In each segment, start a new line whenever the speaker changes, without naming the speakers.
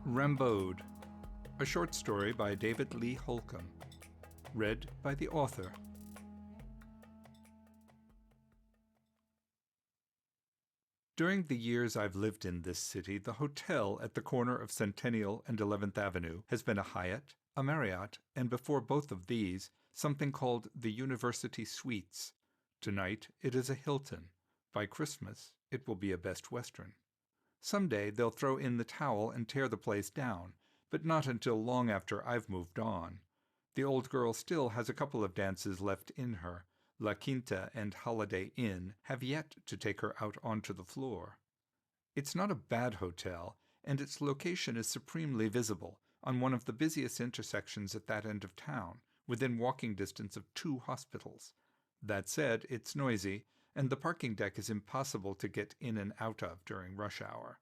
Rimbaud, a short story by David Lee Holcomb, read by the author. During the years I've lived in this city, the hotel at the corner of Centennial and 11th Avenue has been a Hyatt, a Marriott, and before both of these, something called the University Suites. Tonight it is a Hilton. By Christmas it will be a Best Western. Someday they'll throw in the towel and tear the place down, but not until long after I've moved on. The old girl still has a couple of dances left in her. La Quinta and Holiday Inn have yet to take her out onto the floor. It's not a bad hotel, and its location is supremely visible, on one of the busiest intersections at that end of town, within walking distance of 2 hospitals. That said, it's noisy, and the parking deck is impossible to get in and out of during rush hour.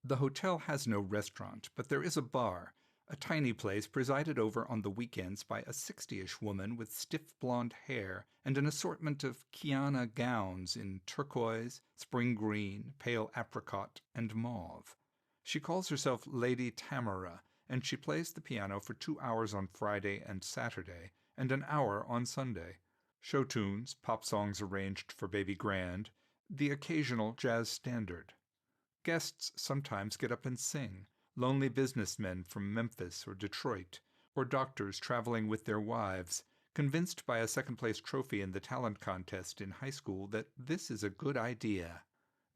The hotel has no restaurant, but there is a bar, a tiny place presided over on the weekends by a 60-ish woman with stiff blonde hair and an assortment of Kiana gowns in turquoise, spring green, pale apricot, and mauve. She calls herself Lady Tamara, and she plays the piano for 2 hours on Friday and Saturday, and an hour on Sunday. Show tunes, pop songs arranged for Baby Grand, the occasional jazz standard. Guests sometimes get up and sing, lonely businessmen from Memphis or Detroit, or doctors traveling with their wives, convinced by a second-place trophy in the talent contest in high school that this is a good idea.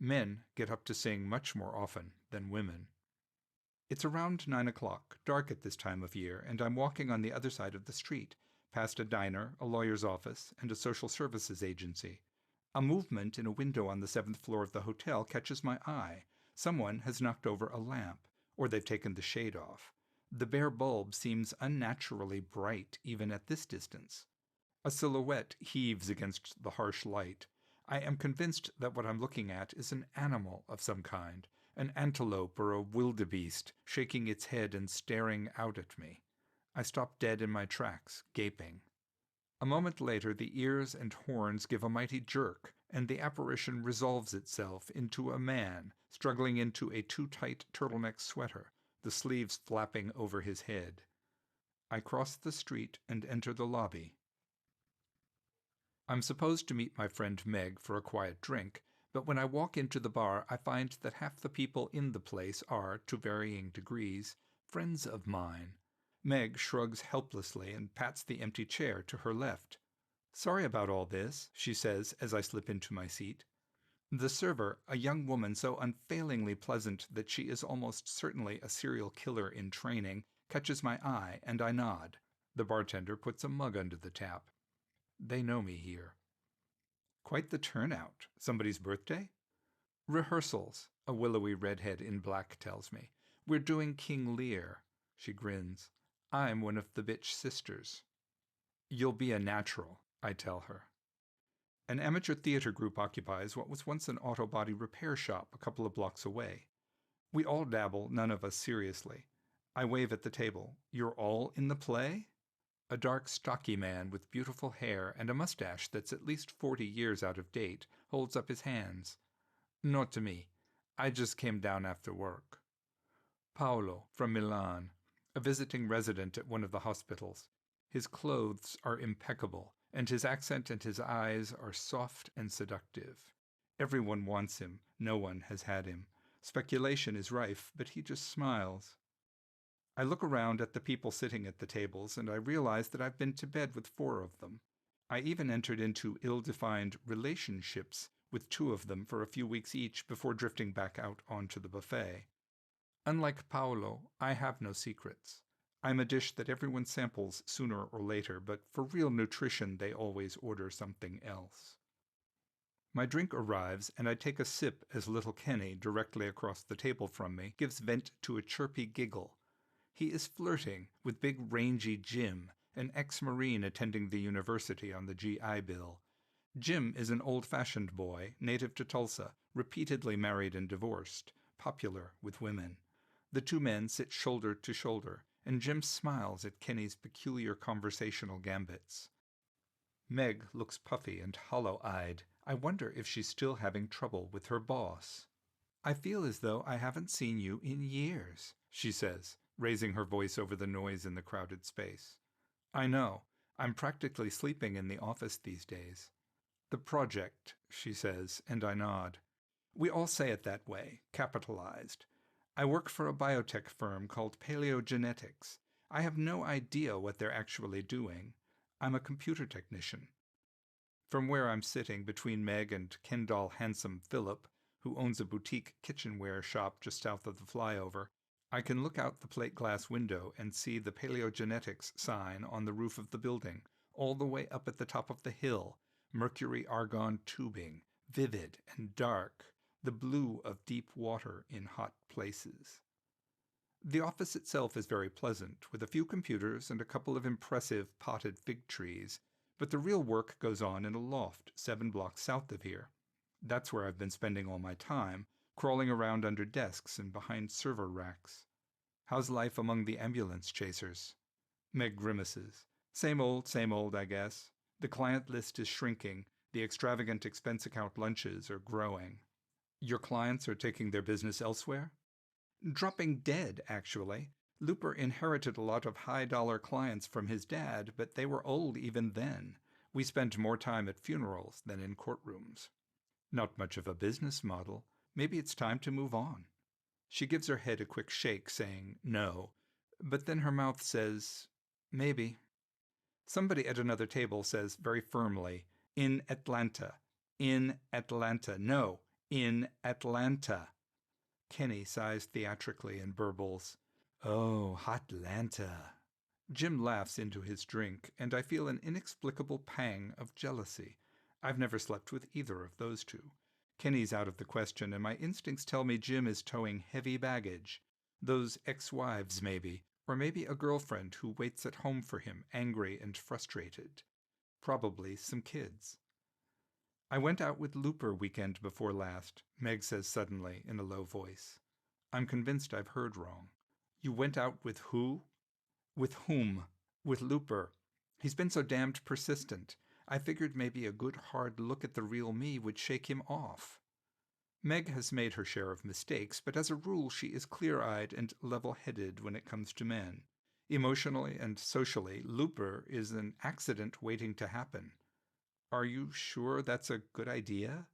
Men get up to sing much more often than women. It's around 9 o'clock, dark at this time of year, and I'm walking on the other side of the street, past a diner, a lawyer's office, and a social services agency. A movement in a window on the 7th floor of the hotel catches my eye. Someone has knocked over a lamp, or they've taken the shade off. The bare bulb seems unnaturally bright even at this distance. A silhouette heaves against the harsh light. I am convinced that what I'm looking at is an animal of some kind, an antelope or a wildebeest, shaking its head and staring out at me. I stop dead in my tracks, gaping. A moment later the ears and horns give a mighty jerk, and the apparition resolves itself into a man, struggling into a too-tight turtleneck sweater, the sleeves flapping over his head. I cross the street and enter the lobby. I'm supposed to meet my friend Meg for a quiet drink, but when I walk into the bar I find that half the people in the place are, to varying degrees, friends of mine. Meg shrugs helplessly and pats the empty chair to her left. "Sorry about all this," she says as I slip into my seat. The server, a young woman so unfailingly pleasant that she is almost certainly a serial killer in training, catches my eye, and I nod. The bartender puts a mug under the tap. They know me here. "Quite the turnout. Somebody's birthday?" "Rehearsals," a willowy redhead in black tells me. "We're doing King Lear." She grins. "I'm one of the bitch sisters." "You'll be a natural," I tell her. An amateur theater group occupies what was once an auto body repair shop a couple of blocks away. We all dabble, none of us seriously. I wave at the table. "You're all in the play?" A dark, stocky man with beautiful hair and a mustache that's at least 40 years out of date holds up his hands. "Not to me. I just came down after work." Paolo, from Milan, a visiting resident at one of the hospitals. His clothes are impeccable, and his accent and his eyes are soft and seductive. Everyone wants him, no one has had him. Speculation is rife, but he just smiles. I look around at the people sitting at the tables, and I realize that I've been to bed with 4 of them. I even entered into ill-defined relationships with 2 of them for a few weeks each before drifting back out onto the buffet. Unlike Paolo, I have no secrets. I'm a dish that everyone samples sooner or later, but for real nutrition they always order something else. My drink arrives, and I take a sip as little Kenny, directly across the table from me, gives vent to a chirpy giggle. He is flirting with big rangy Jim, an ex-Marine attending the university on the GI Bill. Jim is an old-fashioned boy, native to Tulsa, repeatedly married and divorced, popular with women. The 2 men sit shoulder to shoulder, and Jim smiles at Kenny's peculiar conversational gambits. Meg looks puffy and hollow-eyed. I wonder if she's still having trouble with her boss. I feel as though I haven't seen you in years, she says, raising her voice over the noise in the crowded space. I know. I'm practically sleeping in the office these days. The project, she says, and I nod. We all say it that way, capitalized. I work for a biotech firm called Paleogenetics. I have no idea what they're actually doing. I'm a computer technician. From where I'm sitting between Meg and Kendall Handsome Phillip, who owns a boutique kitchenware shop just south of the flyover, I can look out the plate glass window and see the Paleogenetics sign on the roof of the building, all the way up at the top of the hill, mercury argon tubing, vivid and dark, the blue of deep water in hot places. The office itself is very pleasant, with a few computers and a couple of impressive potted fig trees, but the real work goes on in a loft 7 blocks south of here. That's where I've been spending all my time, crawling around under desks and behind server racks. How's life among the ambulance chasers? Meg grimaces. Same old, I guess. The client list is shrinking. The extravagant expense account lunches are growing. Your clients are taking their business elsewhere? Dropping dead, actually. Looper inherited a lot of high-dollar clients from his dad, but they were old even then. We spent more time at funerals than in courtrooms. Not much of a business model. Maybe it's time to move on. She gives her head a quick shake, saying no, but then her mouth says, maybe. Somebody at another table says very firmly, in Atlanta. In Atlanta. No, in Atlanta. Kenny sighs theatrically and burbles, "Oh, Hotlanta." Jim laughs into his drink, and I feel an inexplicable pang of jealousy. I've never slept with either of those two. Kenny's out of the question, and my instincts tell me Jim is towing heavy baggage. Those ex-wives, maybe, or maybe a girlfriend who waits at home for him, angry and frustrated. Probably some kids. I went out with Looper weekend before last, Meg says suddenly in a low voice. I'm convinced I've heard wrong. You went out with who? With whom? With Looper. He's been so damned persistent. I figured maybe a good hard look at the real me would shake him off. Meg has made her share of mistakes, but as a rule she is clear-eyed and level-headed when it comes to men. Emotionally and socially, Looper is an accident waiting to happen. Are you sure that's a good idea?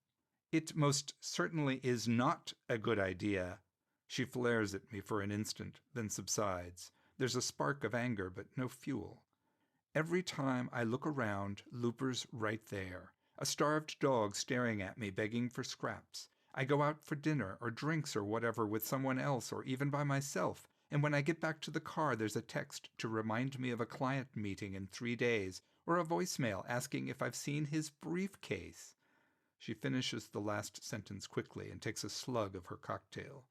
It most certainly is not a good idea. She flares at me for an instant, then subsides. There's a spark of anger, but no fuel. Every time I look around, Looper's right there. A starved dog staring at me, begging for scraps. I go out for dinner or drinks or whatever with someone else or even by myself, and when I get back to the car there's a text to remind me of a client meeting in 3 days, or a voicemail asking if I've seen his briefcase. She finishes the last sentence quickly and takes a slug of her cocktail.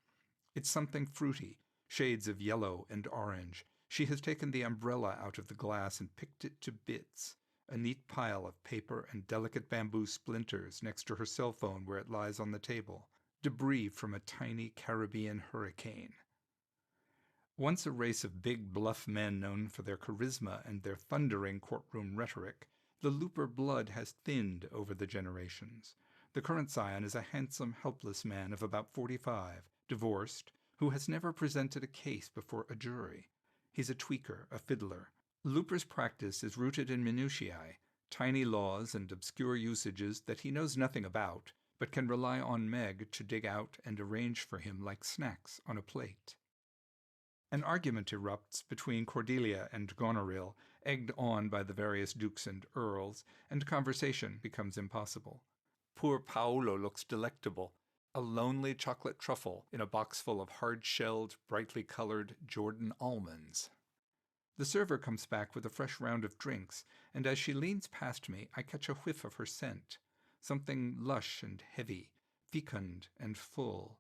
It's something fruity, shades of yellow and orange. She has taken the umbrella out of the glass and picked it to bits, a neat pile of paper and delicate bamboo splinters next to her cell phone where it lies on the table, debris from a tiny Caribbean hurricane. Once a race of big, bluff men known for their charisma and their thundering courtroom rhetoric, the Looper blood has thinned over the generations. The current scion is a handsome, helpless man of about 45, divorced, who has never presented a case before a jury. He's a tweaker, a fiddler. Looper's practice is rooted in minutiae, tiny laws and obscure usages that he knows nothing about, but can rely on Meg to dig out and arrange for him like snacks on a plate. An argument erupts between Cordelia and Goneril, egged on by the various dukes and earls, and conversation becomes impossible. Poor Paolo looks delectable, a lonely chocolate truffle in a box full of hard-shelled, brightly colored Jordan almonds. The server comes back with a fresh round of drinks, and as she leans past me, I catch a whiff of her scent, something lush and heavy, fecund and full.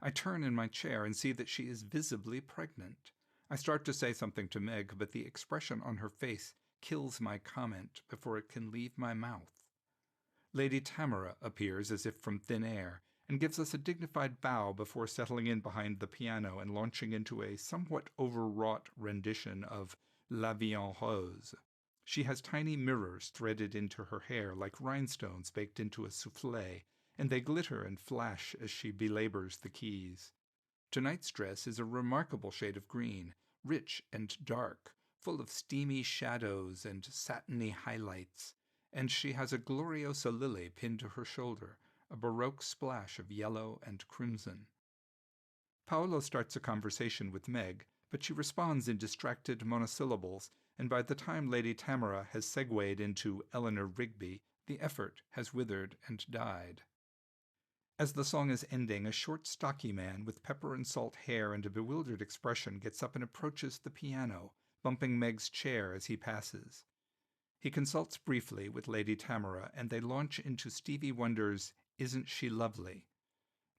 I turn in my chair and see that she is visibly pregnant. I start to say something to Meg, but the expression on her face kills my comment before it can leave my mouth. Lady Tamara appears as if from thin air, and gives us a dignified bow before settling in behind the piano and launching into a somewhat overwrought rendition of La Vie en Rose. She has tiny mirrors threaded into her hair like rhinestones baked into a soufflé, and they glitter and flash as she belabors the keys. Tonight's dress is a remarkable shade of green, rich and dark, full of steamy shadows and satiny highlights, and she has a Gloriosa lily pinned to her shoulder, a baroque splash of yellow and crimson. Paolo starts a conversation with Meg, but she responds in distracted monosyllables, and by the time Lady Tamara has segued into Eleanor Rigby, the effort has withered and died. As the song is ending, a short, stocky man with pepper and salt hair and a bewildered expression gets up and approaches the piano, bumping Meg's chair as he passes. He consults briefly with Lady Tamara, and they launch into Stevie Wonder's Isn't She Lovely?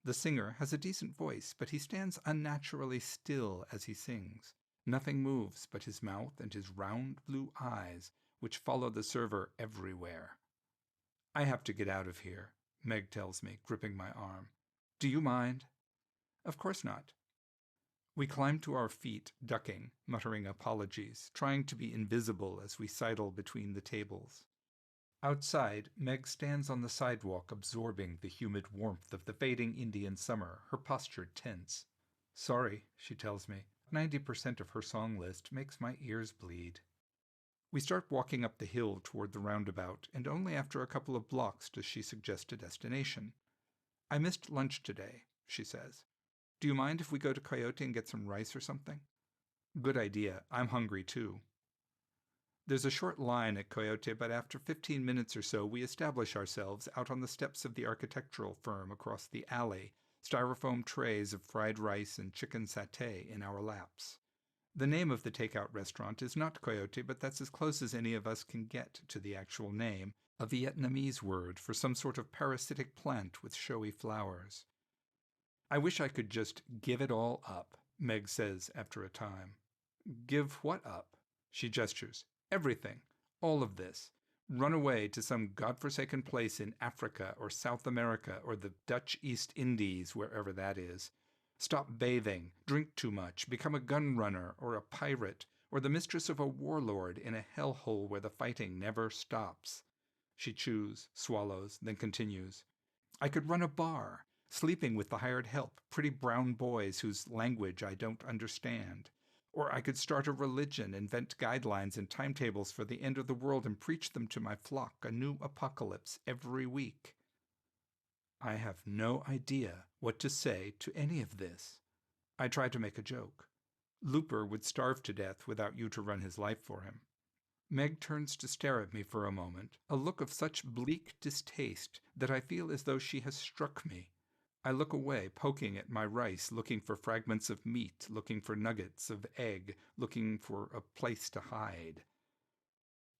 The singer has a decent voice, but he stands unnaturally still as he sings. Nothing moves but his mouth and his round blue eyes, which follow the server everywhere. "I have to get out of here," Meg tells me, gripping my arm. "Do you mind?" "Of course not." We climb to our feet, ducking, muttering apologies, trying to be invisible as we sidle between the tables. Outside, Meg stands on the sidewalk absorbing the humid warmth of the fading Indian summer, her posture tense. "Sorry," she tells me. 90% of her song list makes my ears bleed. We start walking up the hill toward the roundabout, and only after a couple of blocks does she suggest a destination. "I missed lunch today," she says. "Do you mind if we go to Coyote and get some rice or something?" "Good idea. I'm hungry too." There's a short line at Coyote, but after 15 minutes or so we establish ourselves out on the steps of the architectural firm across the alley, styrofoam trays of fried rice and chicken satay in our laps. The name of the takeout restaurant is not Coyote, but that's as close as any of us can get to the actual name, a Vietnamese word for some sort of parasitic plant with showy flowers. "I wish I could just give it all up," Meg says after a time. "Give what up?" She gestures. "Everything. All of this. Run away to some godforsaken place in Africa or South America or the Dutch East Indies, wherever that is. Stop bathing, drink too much, become a gun runner or a pirate, or the mistress of a warlord in a hellhole where the fighting never stops." She chews, swallows, then continues. "I could run a bar, sleeping with the hired help, pretty brown boys whose language I don't understand. Or I could start a religion, invent guidelines and timetables for the end of the world and preach them to my flock, a new apocalypse every week." I have no idea what to say to any of this. I try to make a joke. "Looper would starve to death without you to run his life for him." Meg turns to stare at me for a moment, a look of such bleak distaste that I feel as though she has struck me. I look away, poking at my rice, looking for fragments of meat, looking for nuggets of egg, looking for a place to hide.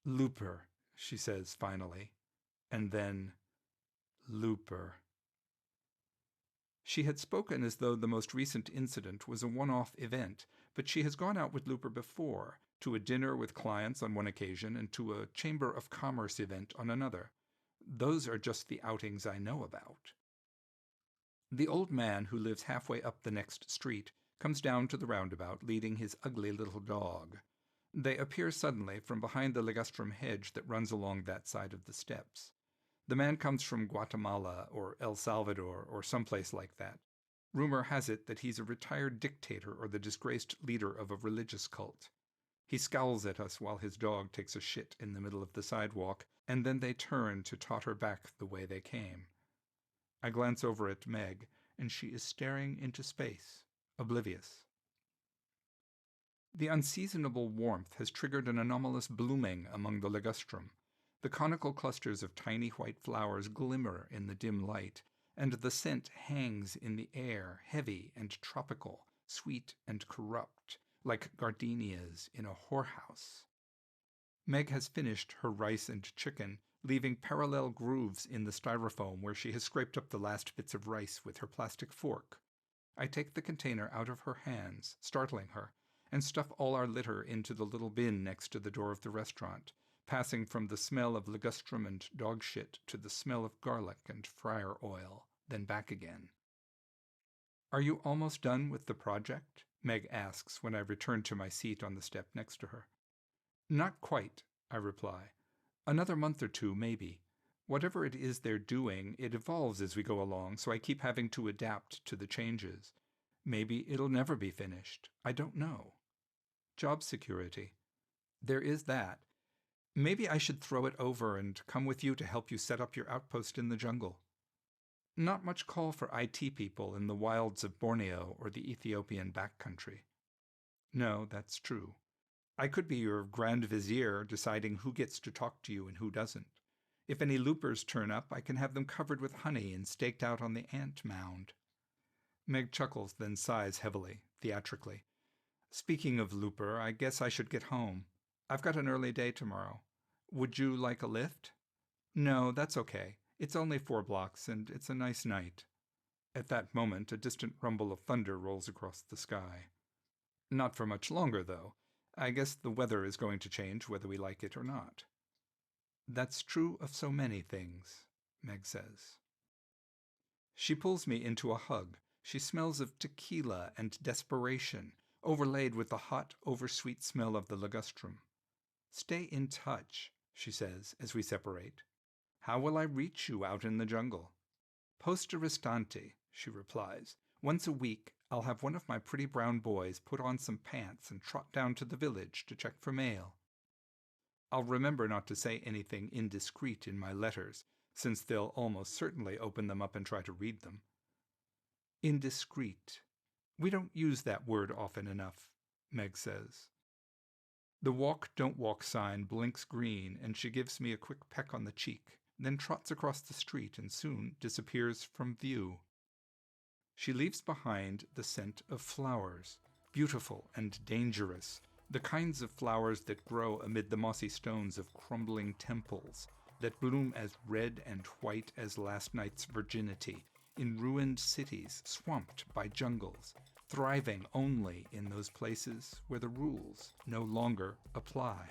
"Looper," she says finally, and then, "Looper." She had spoken as though the most recent incident was a one-off event, but she has gone out with Looper before, to a dinner with clients on one occasion and to a Chamber of Commerce event on another. Those are just the outings I know about. The old man, who lives halfway up the next street, comes down to the roundabout leading his ugly little dog. They appear suddenly from behind the ligustrum hedge that runs along that side of the steps. The man comes from Guatemala or El Salvador or someplace like that. Rumor has it that he's a retired dictator or the disgraced leader of a religious cult. He scowls at us while his dog takes a shit in the middle of the sidewalk, and then they turn to totter back the way they came. I glance over at Meg, and she is staring into space, oblivious. The unseasonable warmth has triggered an anomalous blooming among the ligustrum. The conical clusters of tiny white flowers glimmer in the dim light, and the scent hangs in the air, heavy and tropical, sweet and corrupt, like gardenias in a whorehouse. Meg has finished her rice and chicken, leaving parallel grooves in the styrofoam where she has scraped up the last bits of rice with her plastic fork. I take the container out of her hands, startling her, and stuff all our litter into the little bin next to the door of the restaurant, passing from the smell of ligustrum and dog shit to the smell of garlic and fryer oil, then back again. "Are you almost done with the project?" Meg asks when I return to my seat on the step next to her. "Not quite," I reply. "Another month or two, maybe. Whatever it is they're doing, it evolves as we go along, so I keep having to adapt to the changes. Maybe it'll never be finished. I don't know. Job security. There is that. Maybe I should throw it over and come with you to help you set up your outpost in the jungle. Not much call for IT people in the wilds of Borneo or the Ethiopian backcountry. No, that's true. I could be your Grand Vizier deciding who gets to talk to you and who doesn't. If any loopers turn up, I can have them covered with honey and staked out on the ant mound. Meg chuckles, then sighs heavily, theatrically. Speaking of looper, I guess I should get home. I've got an early day tomorrow. Would you like a lift? No, that's okay. It's only 4 blocks, and it's a nice night. At that moment, a distant rumble of thunder rolls across the sky. Not for much longer, though. I guess the weather is going to change whether we like it or not. That's true of so many things, Meg says. She pulls me into a hug. She smells of tequila and desperation, overlaid with the hot, oversweet smell of the ligustrum. Stay in touch, she says as we separate. How will I reach you out in the jungle? Posta restante, she replies. Once a week, I'll have one of my pretty brown boys put on some pants and trot down to the village to check for mail. I'll remember not to say anything indiscreet in my letters, since they'll almost certainly open them up and try to read them. Indiscreet. We don't use that word often enough, Meg says. The walk, don't walk sign blinks green, and she gives me a quick peck on the cheek, then trots across the street and soon disappears from view. She leaves behind the scent of flowers, beautiful and dangerous, the kinds of flowers that grow amid the mossy stones of crumbling temples, that bloom as red and white as last night's virginity, in ruined cities swamped by jungles, thriving only in those places where the rules no longer apply.